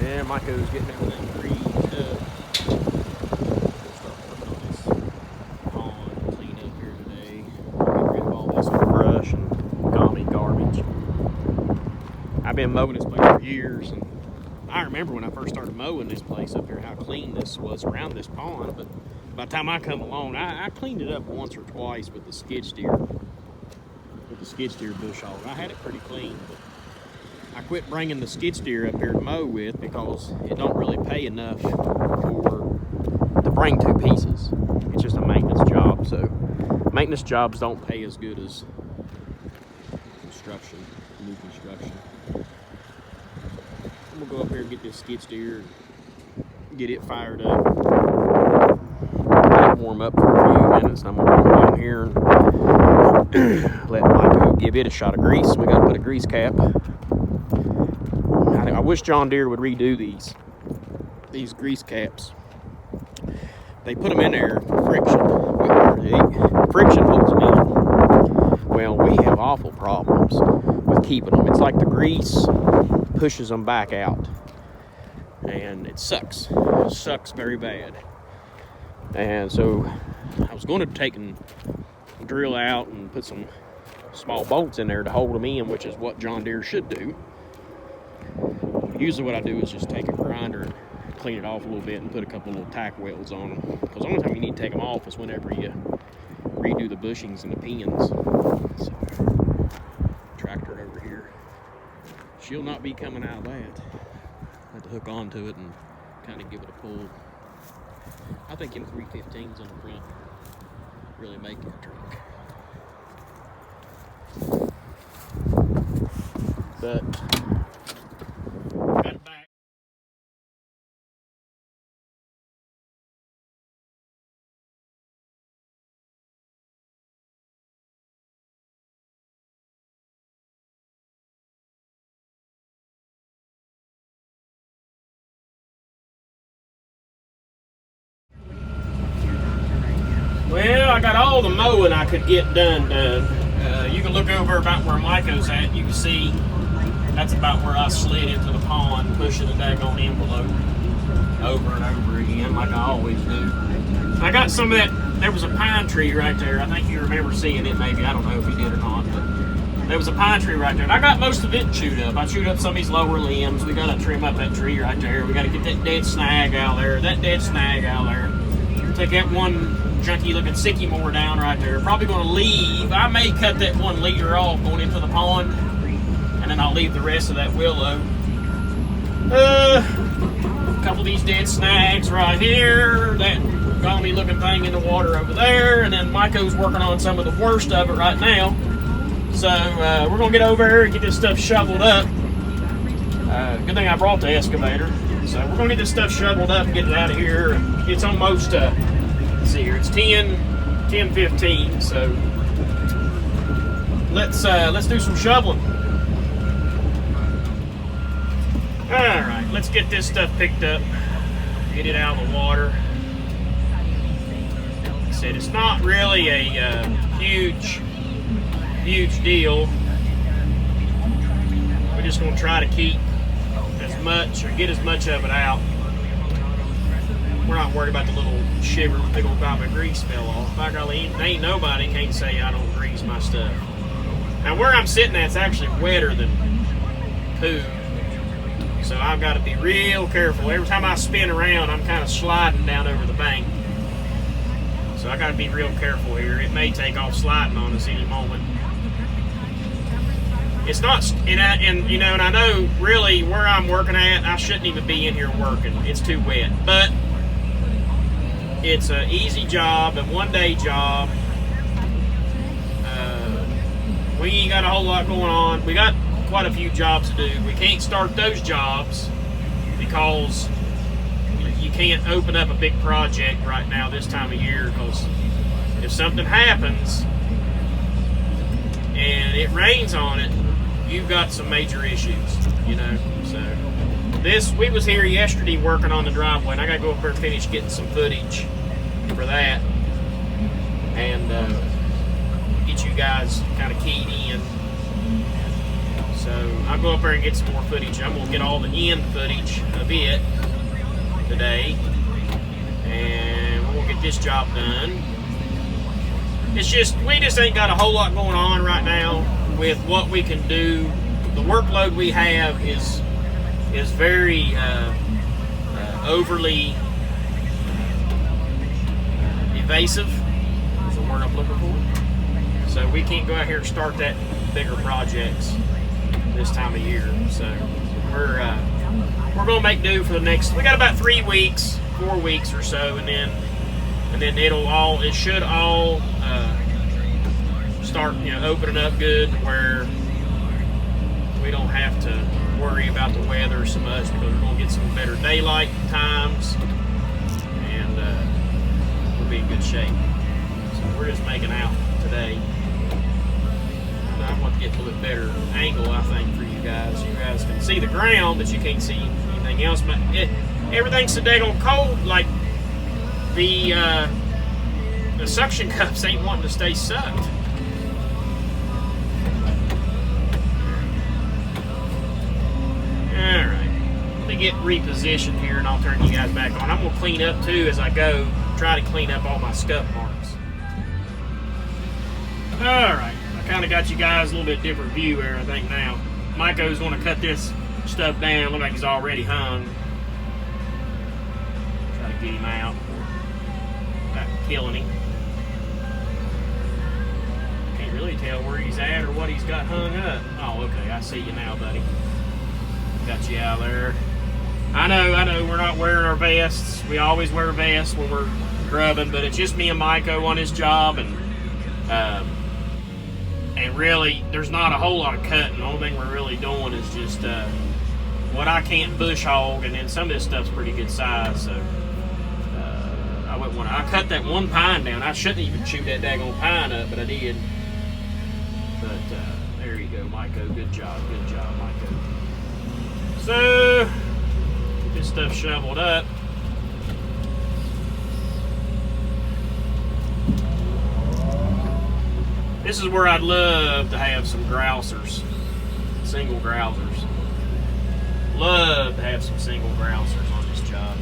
Yeah, Micah's getting everything greased up. Start working on this pond clean up here today. Get rid of all this brush and garbage. I've been mowing this place for years, and I remember when I first started mowing this place up here how clean this was around this pond. But by the time I come along, I cleaned it up once or twice with the skid steer. With the skid steer bush hog. I had it pretty clean, but I quit bringing the skid steer up here to mow with because it don't really pay enough to bring two pieces. It's just a maintenance job, so maintenance jobs don't pay as good as new construction. I'm gonna go up here and get this skid steer and get it fired up. Let it warm up for a few minutes, and I'm gonna come down here and let Micah give it a shot of grease. We gotta put a grease cap. I wish John Deere would redo these grease caps. They put them in there for friction. Friction holds them in. Well, we have awful problems with keeping them. It's like the grease pushes them back out, and it sucks. It sucks very bad. And so I was going to take and drill out and put some small bolts in there to hold them in, which is what John Deere should do. Usually what I do is just take a grinder and clean it off a little bit and put a couple of little tack welds on them, because the only time you need to take them off is whenever you redo the bushings and the pins. So, tractor over here. She'll not be coming out of that. I have to hook onto it and kind of give it a pull. I think in 315s on the front really make that truck. But got it back. Well, I got all the mowing I could get done. You can look over about where Micah's at. You can see that's about where I slid into the pond, pushing a daggone envelope over and over again, like I always do. I got some of that. There was a pine tree right there. I think you remember seeing it, maybe. I don't know if you did or not, but there was a pine tree right there. And I got most of it chewed up. I chewed up some of these lower limbs. We got to trim up that tree right there. We got to get that dead snag out there. Take that one junky looking sycamore down right there. Probably going to leave. I may cut that 1 liter off going into the pond, and then I'll leave the rest of that willow. A couple of these dead snags right here. That gummy looking thing in the water over there, and then Micah's working on some of the worst of it right now. So we're going to get over here and get this stuff shoveled up. Good thing I brought the excavator. So we're going to get this stuff shoveled up and get it out of here. It's almost, let's see here, it's 10:15, so let's do some shoveling. All right, let's get this stuff picked up, get it out of the water. Like I said, it's not really a huge deal. We're just going to try to keep as much or get as much of it out. We're not worried about the little shiver big old gob of grease fell off. By golly, ain't nobody can't say I don't grease my stuff. Now where I'm sitting at, it's actually wetter than poo. So I've got to be real careful. Every time I spin around, I'm kind of sliding down over the bank. So I got to be real careful here. It may take off sliding on us any moment. It's not, and I know really where I'm working at, I shouldn't even be in here working. It's too wet. But it's an easy job, a one-day job. We ain't got a whole lot going on. We got quite a few jobs to do. We can't start those jobs because you can't open up a big project right now this time of year, because if something happens and it rains on it, you've got some major issues, So we was here yesterday working on the driveway, and I gotta go up there and finish getting some footage for that, and get you guys kind of keyed in. So So I'll go up there and get some more footage. I'm gonna get all the end footage of it today, and we're gonna get this job done. It's just, we just ain't got a whole lot going on right now with what we can do. The workload we have is very overly evasive, is the word I'm looking for. So we can't go out here and start that bigger projects this time of year. So we're gonna make do for the next. We got about 3 weeks, 4 weeks or so, and then it should all start, opening up good, where we don't have to worry about the weather so much, because we're gonna get some better daylight times, and we'll be in good shape. So we're just making out today. I want to get a little bit better angle, I think, for you guys. You guys can see the ground, but you can't see anything else. But everything's so daggone cold, like the suction cups ain't wanting to stay sucked. Alright, let me get repositioned here and I'll turn you guys back on. I'm going to clean up too as I go, try to clean up all my scuff marks. Alright, I kind of got you guys a little bit different view here, I think now. Miko's going to cut this stuff down. Look like he's already hung. Try to get him out without killing him. Can't really tell where he's at or what he's got hung up. Oh, okay, I see you now, buddy. Got you out there. I know, we're not wearing our vests. We always wear vests when we're grubbing, but it's just me and Miko on his job, and really, there's not a whole lot of cutting. The only thing we're really doing is just what I can't bush hog, and then some of this stuff's pretty good size, so I cut that one pine down. I shouldn't even shoot that daggone pine up, but I did. But there you go, Miko. Good job, Miko. So, get this stuff shoveled up. This is where I'd love to have some grousers, single grousers. Love to have some single grousers on this job.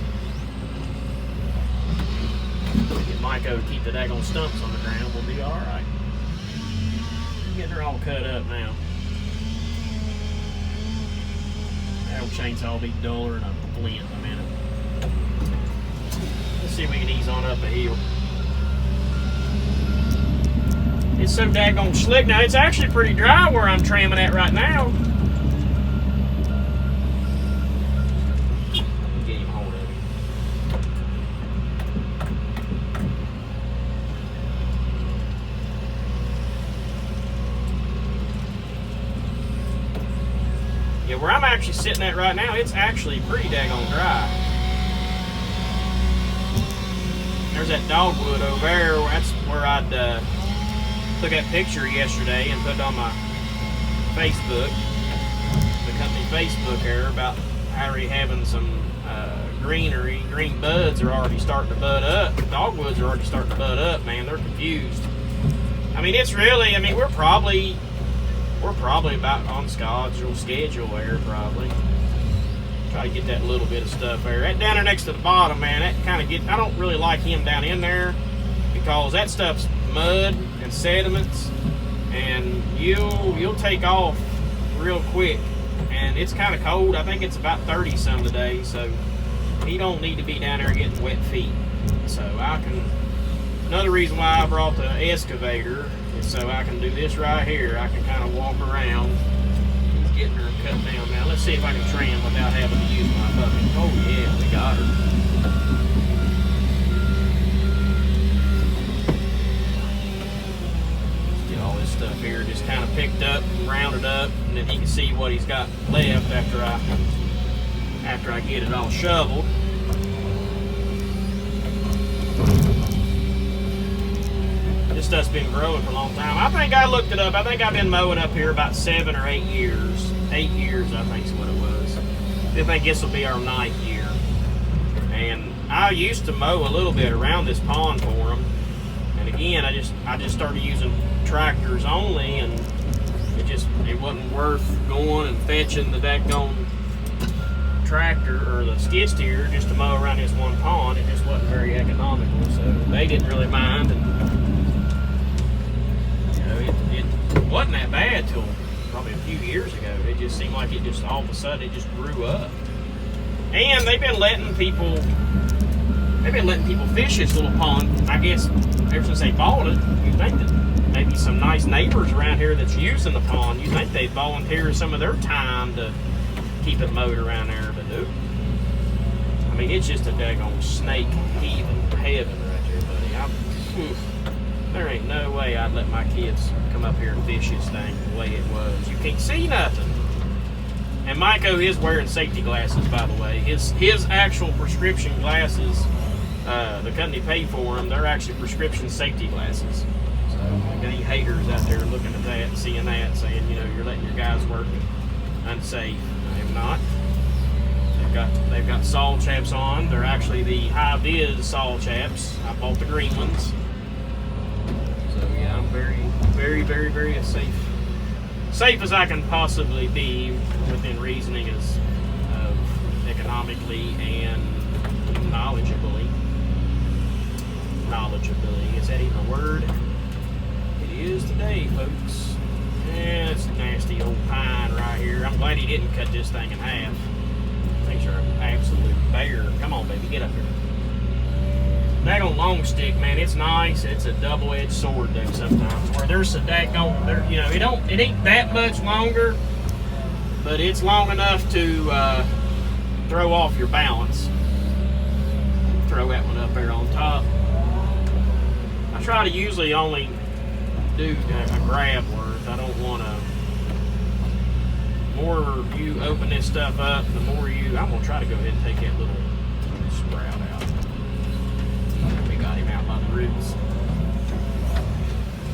Get Miko to keep the daggone stumps on the ground, we'll be alright. Getting her all cut up now. That old chainsaw will be duller than a flint in a minute. Let's see if we can ease on up a hill. It's so daggone slick now. It's actually pretty dry where I'm tramming at right now. Get him hold of him. Yeah, where I'm actually sitting at right now, it's actually pretty daggone dry. There's that dogwood over there. That's where I'd took that picture yesterday and put it on my Facebook, the company Facebook there, about already having some greenery. Green buds are already starting to bud up. Dogwoods are already starting to bud up, man. They're confused. I mean, it's really, we're probably about on schedule there, probably. Try to get that little bit of stuff there. That down there next to the bottom, man, that kind of I don't really like him down in there, because that stuff's mud and sediments, and you'll take off real quick, and it's kind of cold. I think it's about 30 some today, so he don't need to be down there getting wet feet. So another reason why I brought the excavator is so I can do this right here. I can kind of walk around. He's getting her cut down now. Let's see if I can trim without having to use my bucket. Oh yeah, we got her. Stuff here just kind of picked up, rounded up, and then he can see what he's got left after I get it all shoveled. This stuff's been growing for a long time. I think I looked it up. I think I've been mowing up here about 7 or 8 years. 8 years, I think is what it was. I think this will be our 9th year. And I used to mow a little bit around this pond for him. And again, I just started using tractors only, and It wasn't worth going and fetching the daggone tractor or the skid steer just to mow around this one pond. It just wasn't very economical, so they didn't really mind. And it wasn't that bad till probably a few years ago. It just seemed like it just all of a sudden it just grew up. And they've been letting people fish this little pond, I guess, ever since they bought it. You think that maybe some nice neighbors around here that's using the pond, you think they'd volunteer some of their time to keep it mowed around there, but nope. I mean, it's just a daggone snake heaving heaven right there, buddy. There ain't no way I'd let my kids come up here and fish this thing the way it was. You can't see nothing. And Miko is wearing safety glasses, by the way. His actual prescription glasses, the company paid for them, they're actually prescription safety glasses. So, any haters out there looking at that, seeing that, saying, you know, you're letting your guys work unsafe. I am not. They've got saw chaps on. They're actually the high vis saw chaps. I bought the green ones. So yeah, I'm very, very, very, very safe as I can possibly be within reasoning of economically and knowledgeably. Is that even a word? It is today, folks. Yeah, it's nasty old pine right here. I'm glad he didn't cut this thing in half. Things are an absolute bear. Come on, baby, get up here. Daggone long stick, man, it's nice. It's a double-edged sword, though, sometimes. Where there's a daggone, you know, it ain't that much longer, but it's long enough to throw off your balance. Throw that one up there on top. I try to usually only do a grab worth. I don't want to. The more you open this stuff up, the more I'm going to try to go ahead and take that little sprout out. We got him out by the roots.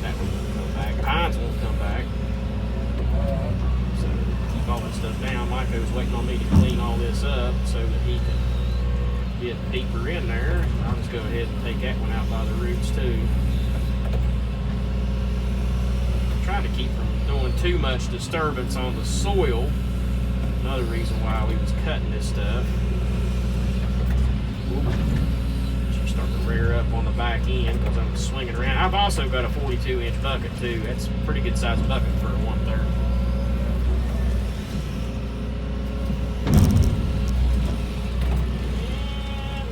That one won't come back. Pines won't come back. So to keep all that stuff down, Miko's waiting on me to clean all this up so that he can get deeper in there. I'll just go ahead and take that one out by the roots too. I'm trying to keep from doing too much disturbance on the soil. Another reason why we was cutting this stuff. She's starting to rear up on the back end because I'm swinging around. I've also got a 42-inch bucket too. That's a pretty good size bucket for a 1/3.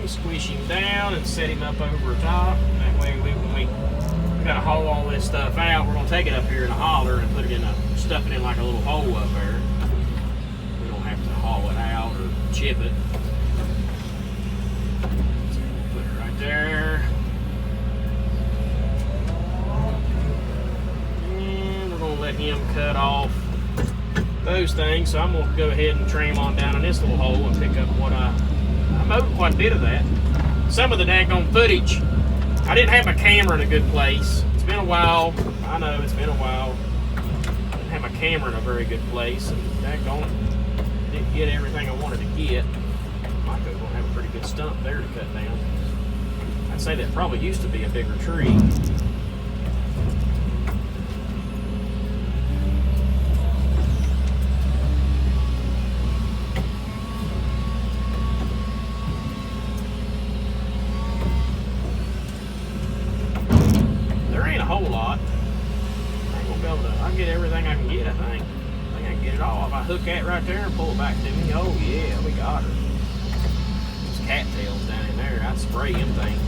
Squish him down and set him up over top. That way, when we gotta haul all this stuff out, we're gonna take it up here in a hauler and put it in stuff it in like a little hole up there. We don't have to haul it out or chip it. So we'll put it right there. And we're gonna let him cut off those things. So I'm gonna go ahead and trim on down in this little hole and pick up what I mowed quite a bit of that. Some of the daggone footage, I didn't have my camera in a good place. It's been a while. I know it's been a while. I didn't have my camera in a very good place, and daggone it, didn't get everything I wanted to get. Miko's gonna have a pretty good stump there to cut down. I'd say that probably used to be a bigger tree. I'll get everything I can get, I think. I think I can get it all. If I hook that right there and pull it back to me, oh yeah, we got her. There's cattails down in there. I'd spray them things.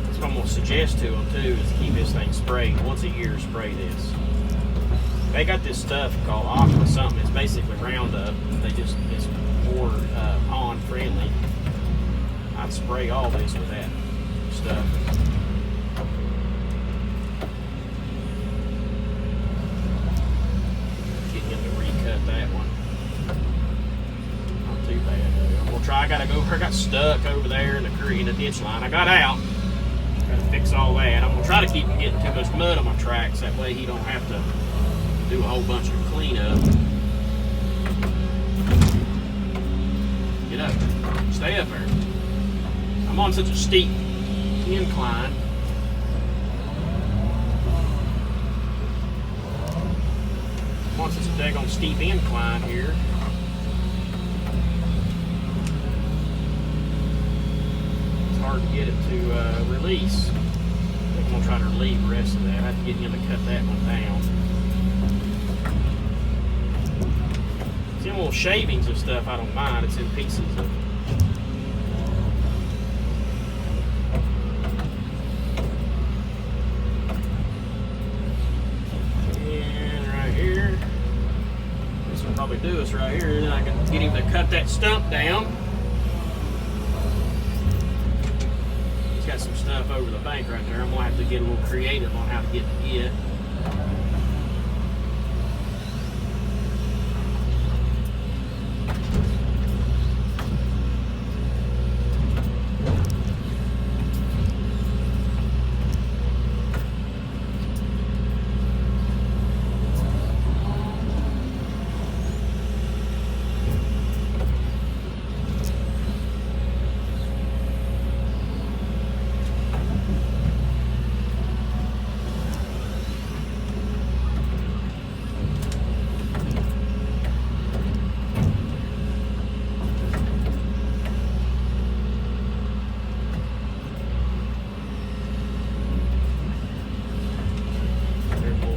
That's what I'm going to suggest to them too, is to keep this thing sprayed. Once a year, spray this. They got this stuff called Aqua something. It's basically Roundup. It's more pond friendly. I'd spray all this with that stuff. That one. Not too bad. I'm gonna try. I got stuck over there in the ditch line. I got out. Gotta fix all that. I'm gonna try to keep from getting too much mud on my tracks. That way he don't have to do a whole bunch of cleanup. Get up. Stay up there. I'm on such a steep incline. balance. It's a daggone steep incline here. It's hard to get it to release. I think I'm going to try to relieve the rest of that. I have to get him to cut that one down. See, little shavings of stuff I don't mind. It's in pieces of. Probably do this right here, and then I can get him to cut that stump down. He's got some stuff over the bank right there. I'm gonna have to get a little creative on how to get to it.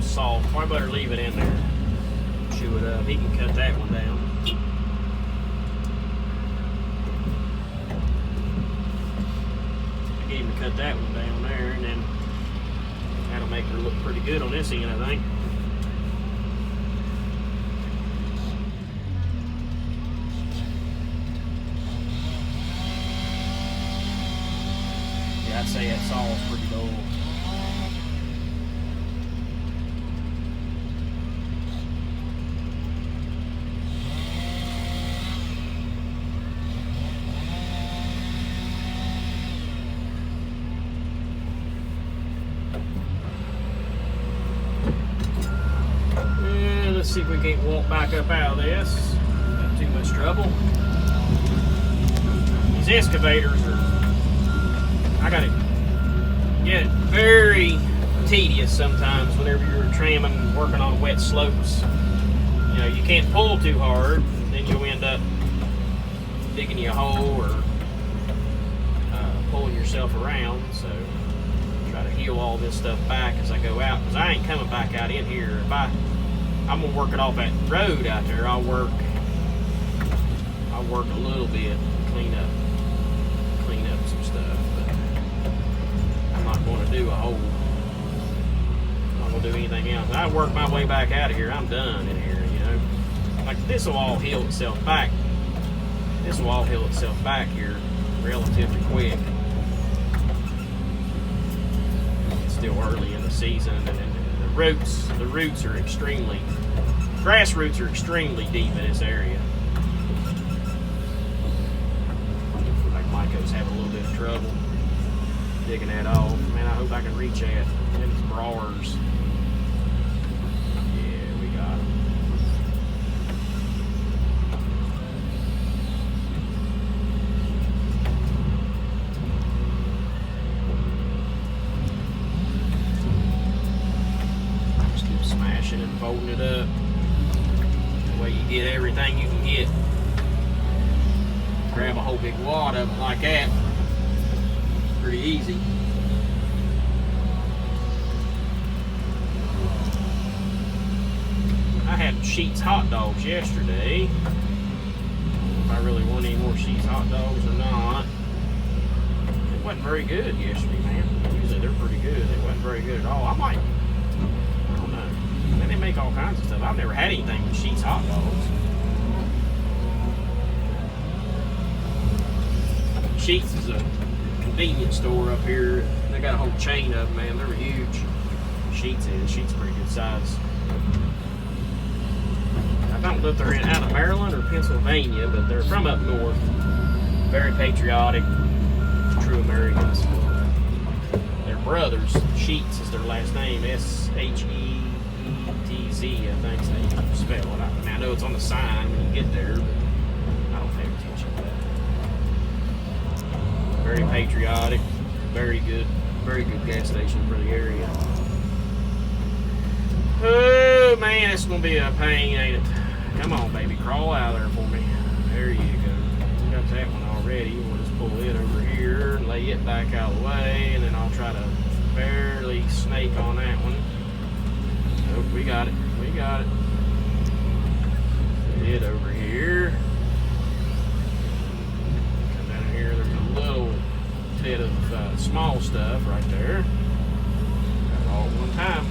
Salt. I better leave it in there. Chew it up. He can cut that one down. I get him to cut that one down there, and then that'll make her look pretty good on this end, I think. Yeah, I'd say that saw's pretty dull. Let's see if we can't walk back up out of this. Not too much trouble. These excavators are, I gotta get very tedious sometimes whenever you're tramming, working on wet slopes. You know, you can't pull too hard, then you'll end up digging you a hole or pulling yourself around. So try to heel all this stuff back as I go out, because I ain't coming back out in here. If I'm gonna work it off that road out there. I'll work a little bit, clean up some stuff, but I'm not going to do a whole. I'm not going to do anything else. I work my way back out of here. I'm done in here, you know. Like this will all heal itself back. This will all heal itself back here relatively quick. It's still early in the season, and the roots are extremely, grass roots are extremely deep in this area. Like Micah's having a little bit of trouble digging that off. Man, I hope I can reach that. Them's brawlers. Yeah, we got them. Smashing and folding it up. That way you get everything you can get. Grab a whole big wad of it like that. Pretty easy. I had Sheetz hot dogs yesterday. If I really want any more Sheetz hot dogs or not. It wasn't very good yesterday, man. Usually they're pretty good. It wasn't very good at all. I don't know. They make all kinds of stuff. I've never had anything with Sheetz hot dogs. Sheetz is a convenience store up here. They got a whole chain of them, man. They're huge. Sheetz is pretty good size. I don't know if they're out of Maryland or Pennsylvania, but they're from up north. Very patriotic, true Americans. They're brothers. Sheetz is their last name. S-H-E-E-T-Z, I think is how you spell it. I mean, I know it's on the sign when you get there, but I don't pay attention to that. Very patriotic, very good gas station for the area. Oh man, it's gonna be a pain, ain't it? Come on, baby, crawl out of there for me. There you go. We got that one already. We'll just pull it over here and lay it back out of the way, and then I'll try to barely snake on that one. Oh, we got it. We got it. Put it over here. Come down here. There's a little bit of small stuff right there. Got it all at one time.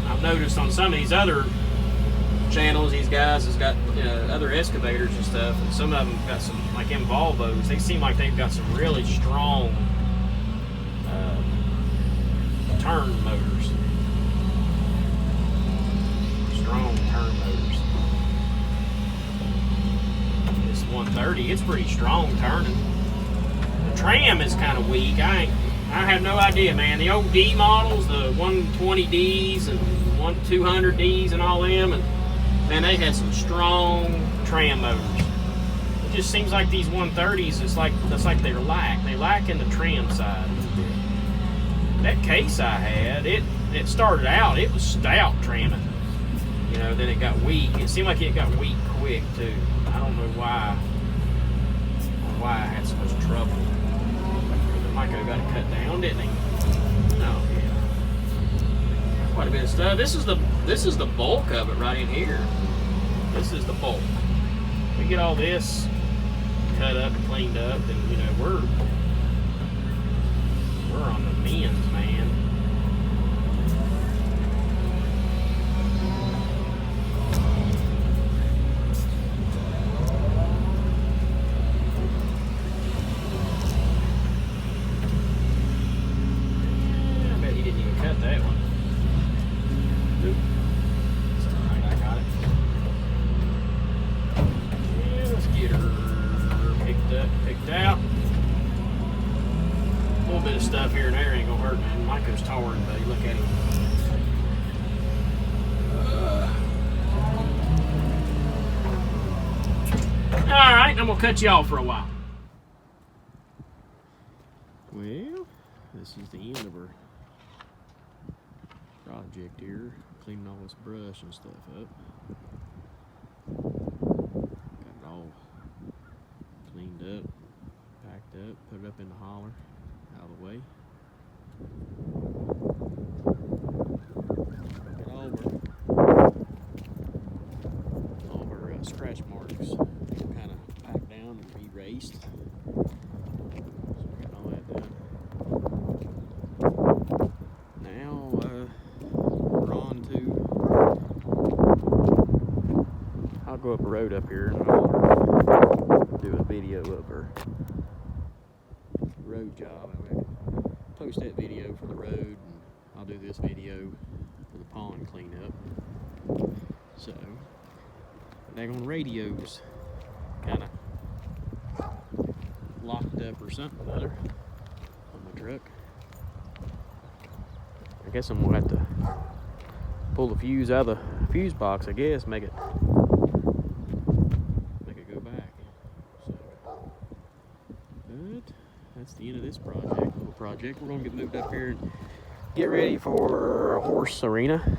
I've noticed on some of these other channels, these guys has got other excavators and stuff, and some of them got some, like them Volvos, they seem like they've got some really strong turn motors. Strong turn motors. This 130, it's pretty strong turning. The tram is kind of weak. I have no idea, man. The old D models, the 120Ds and 200Ds and all them, and man, they had some strong tram motors. It just seems like these 130s, it's like they lack in the tram side a little bit. That case I had, it started out, it was stout tramming. You know, then it got weak. It seemed like it got weak quick too. I don't know why I had so much trouble. Micah got it cut down, didn't he? Oh yeah. Quite a bit of stuff. This is the bulk of it right in here. This is the bulk. We get all this cut up and cleaned up, and you know we're on the men's, man. I bet he didn't even cut that one. Nope. It's alright, I got it. Yeah, let's get her picked out. A little bit of stuff here and there ain't gonna hurt, man. Micah's torn, buddy. Look at him. Alright, I'm gonna cut you off for a while. Well, this is the end of our project here. Cleaning all this brush and stuff up. Got it all cleaned up, packed up, put it up in the holler, out of the way. Get all of our scratch marks kind of packed down and erased. So we got all that done. Now we're on to, I'll go up a road up here and I'll do a video of our road job. I'll post that video for the road, and I'll do this video for the pond cleanup. So, daggone radio's kind of locked up or something or other on the truck. I guess I'm gonna have to pull the fuse out of the fuse box, I guess, make it go back. So, but that's the end of this little project. We're gonna get moved up here and get ready for a horse arena.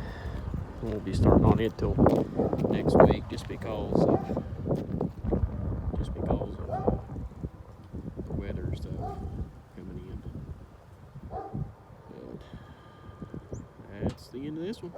We won't be starting on it till next week, just because of the weather stuff coming in. But that's the end of this one.